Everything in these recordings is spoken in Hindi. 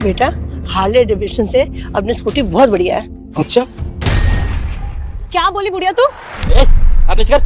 बेटा हार्ले डेविडसन से अपनी स्कूटी बहुत बढ़िया है। अच्छा क्या बोली बुढ़िया तू? हाथ नीचे कर।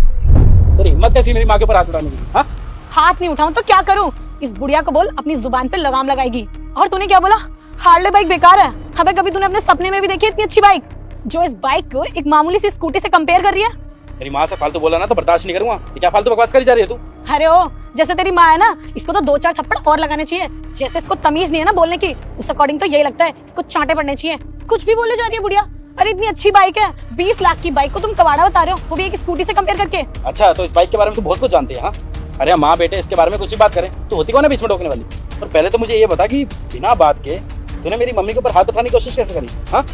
तेरी हिम्मत कैसी मेरी माँ के ऊपर हाथ उठाने की? हाँ? हाथ नहीं उठाऊं तो क्या करूं? इस बुढ़िया को बोल अपनी जुबान पे लगाम लगाएगी। और तूने क्या बोला? हार्ले बाइक बेकार है। अबे कभी तूने अपने सपने में भी देखी इतनी अच्छी बाइक, जो इस बाइक को एक मामूली सी स्कूटी से कंपेयर कर रही है? तेरी माँ से फालतू बोला ना तो बर्दाश्त नहीं करूंगा। ये क्या फालतू बकवास करी जा रही है तू? अरे ओ, जैसे तेरी माँ है ना, इसको तो 2-4 थप्पड़ और लगाने चाहिए। जैसे इसको तमीज नहीं है ना बोलने की, उस अकॉर्डिंग तो यही लगता है इसको चांटे पड़ने चाहिए। कुछ भी बोले जा रही है बुढ़िया। अरे इतनी अच्छी बाइक है, 20 लाख की बाइक को तुम कबाड़ा बता रहे हो, वो भी एक स्कूटी से कंपेयर करके। अच्छा तो इस बाइक के बारे में तू बहुत कुछ जानती है? हाँ? अरे माँ बेटे इसके बारे में कुछ भी बात करें तो होती कौन है बीच में टोकने वाली? और पहले तो मुझे ये बता कि बिना बात के तूने मेरी मम्मी के ऊपर हाथ उठाने की कोशिश कैसे करी? हाँ?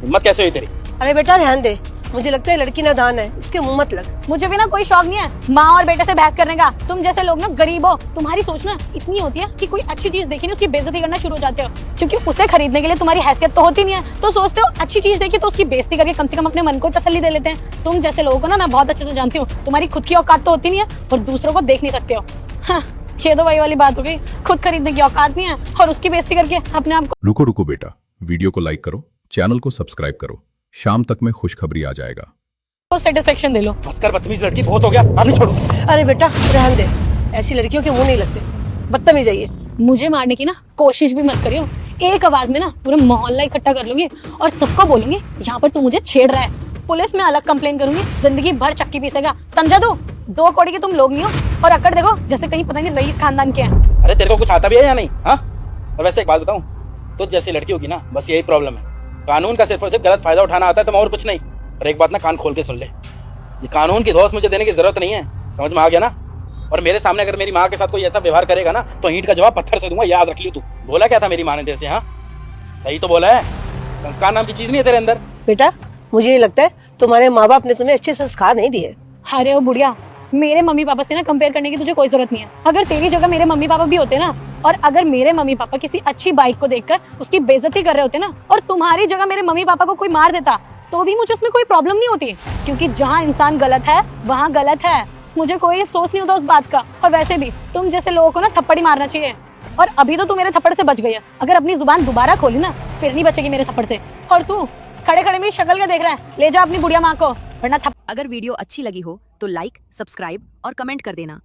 हिम्मत कैसे हुई तेरी? अरे बेटा रहने दे, मुझे लगता है लड़की नादान है, इसके मुंह मत लग। मुझे भी ना कोई शौक नहीं है माँ और बेटे से बहस करने का। तुम जैसे लोग ना गरीब हो, तुम्हारी सोच ना इतनी होती है कि कोई अच्छी चीज देखी नहीं उसकी बेइज्जती करना शुरू हो जाते हो, क्योंकि उसे खरीदने के लिए तुम्हारी हैसियत तो होती नहीं है। तो सोचते हो अच्छी चीज देखी तो उसकी बेइज्जती करके कम से कम अपने मन को तसल्ली दे लेते हैं। तुम जैसे लोगों को ना मैं बहुत अच्छे से जानती हूँ, तुम्हारी खुद की औकात तो होती नहीं है और दूसरों को देख नहीं सकते हो। हाँ, ये तो वही वाली बात हो गई, खुद खरीदने की औकात नहीं है और उसकी बेइज्जती करके अपने आप को। रुको बेटा, वीडियो को लाइक करो, चैनल को सब्सक्राइब करो। शाम तक में खुशखबरी आ जाएगा। सेटिस्फेक्शन दे लो। बस कर बदतमीज लड़की, बहुत हो गया। अब नहीं छोड़ू। अरे बेटा रहने दे, ऐसी लड़कियों के मुंह नहीं लगते, बदतमीज है ये। मुझे मारने की ना कोशिश भी मत करियो। एक आवाज में ना पूरा मोहल्ला इकट्ठा कर लूंगी और सबको बोलूंगी यहाँ पर तू मुझे छेड़ रहा है। पुलिस में अलग कंप्लेन करूंगी, जिंदगी भर चक्की पीसेगा। समझा तू? 2 कौड़ी के तुम लोग नहीं हो और अकड़ देखो जैसे कहीं पता नहीं रईस खानदान के हैं। अरे तेरे को कुछ आता भी है या नहीं? हाँ? और वैसे एक बात बताऊं, तो जैसी लड़की होगी ना बस यही प्रॉब्लम है, कानून का सिर्फ और सिर्फ गलत फायदा उठाना आता है, तुम और कुछ नहीं। और एक बात ना कान खोल के सुन ले, ये कानून की धौंस मुझे देने की जरूरत नहीं है, समझ में आ गया ना? और मेरे सामने अगर मेरी माँ के साथ कोई ऐसा व्यवहार करेगा ना तो ईंट का जवाब पत्थर से दूंगा, याद रख लियो तू। बोला क्या था मेरी माँ ने तेरे से? हाँ सही तो बोला है, संस्कार नाम की चीज नहीं है तेरे अंदर। बेटा मुझे ये लगता है तुम्हारे माँ बाप ने तुम्हें अच्छे संस्कार नहीं दिए। अरे ओ बुढ़िया, मेरे मम्मी पापा से ना कंपेयर करने की तुझे कोई जरूरत नहीं है। अगर तेरी जगह मेरे मम्मी पापा भी होते ना, और अगर मेरे मम्मी पापा किसी अच्छी बाइक को देखकर उसकी बेइज्जती कर रहे होते ना, और तुम्हारी जगह मेरे मम्मी पापा को कोई मार देता, तो भी मुझे उसमें कोई प्रॉब्लम नहीं होती, क्योंकि जहाँ इंसान गलत है वहाँ गलत है। मुझे कोई अफसोस नहीं होता उस बात का। और वैसे भी तुम जैसे लोगों को ना थप्पड़ ही मारना चाहिए। और अभी तो तू मेरे थप्पड़ से बच गई है, अगर अपनी जुबान दोबारा खोली ना फिर नहीं बचेगी मेरे थप्पड़ से। और तू खड़े खड़े मेरी शक्ल क्या देख रहा है? ले जा अपनी बुढ़िया माँ को, वरना अगर वीडियो अच्छी लगी हो तो लाइक, सब्सक्राइब और कमेंट कर देना।